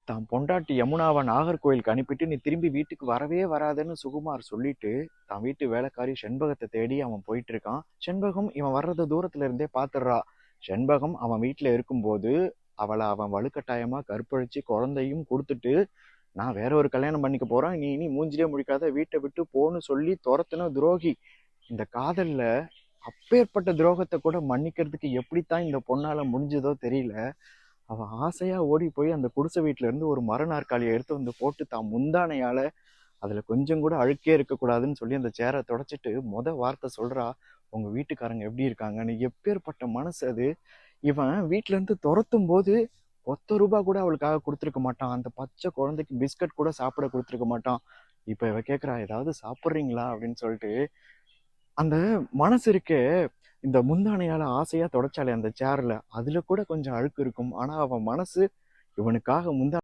தான் பொண்டாட்டி யமுனாவை நாகர்கோயிலுக்கு அனுப்பிட்டு நீ திரும்பி வீட்டுக்கு வரவே வராதுன்னு சுகுமார் சொல்லிட்டு தான் வீட்டு வேலைக்காரி செண்பகத்தை தேடி அவன் போயிட்டு இருக்கான். செண்பகம் இவன் வர்றத தூரத்துல இருந்தே பாத்துடுறா. செண்பகம் அவன் வீட்டுல இருக்கும்போது அவளை அவன் வலுக்கட்டாயமா கற்பழிச்சு குழந்தையும் கொடுத்துட்டு நான் வேற ஒரு கல்யாணம் பண்ணிக்க போறேன், நீ இனி மூஞ்சிலே முடிக்காத, வீட்டை விட்டு போன்னு சொல்லி துரத்துன துரோகி. இந்த காதல்ல அப்பேற்பட்ட துரோகத்தை கூட மன்னிக்கிறதுக்கு எப்படித்தான் இந்த பொண்ணால முடிஞ்சதோ தெரியல. அவ ஆசையா ஓடி போய் அந்த குடிசை வீட்டுல இருந்து ஒரு மர நாற்காலியை எடுத்து வந்து போட்டு தான் முந்தானையால அதுல கொஞ்சம் கூட அழுக்கே இருக்கக்கூடாதுன்னு சொல்லி அந்த சேரை தொடச்சிட்டு வார்த்தை சொல்றா, உங்க வீட்டுக்காரங்க எப்படி இருக்காங்கன்னு. எப்பேற்பட்ட மனசு அது! இவன் வீட்டுல இருந்து துரத்தும் போது ₹10 கூட அவளுக்காக கொடுத்துருக்க மாட்டான். அந்த பச்சை குழந்தைக்கு பிஸ்கட் கூட சாப்பிட கொடுத்துருக்க மாட்டான். இப்ப இவ கேக்குறா, ஏதாவது சாப்பிட்றீங்களா அப்படின்னு சொல்லிட்டு. அந்த மனசு இருக்கே, இந்த முந்தானையால ஆசையா தொடச்சாலே அந்த சேர்ல, அதுல கூட கொஞ்சம் அழுக்கு இருக்கும். ஆனா அவன் மனசு இவனுக்காக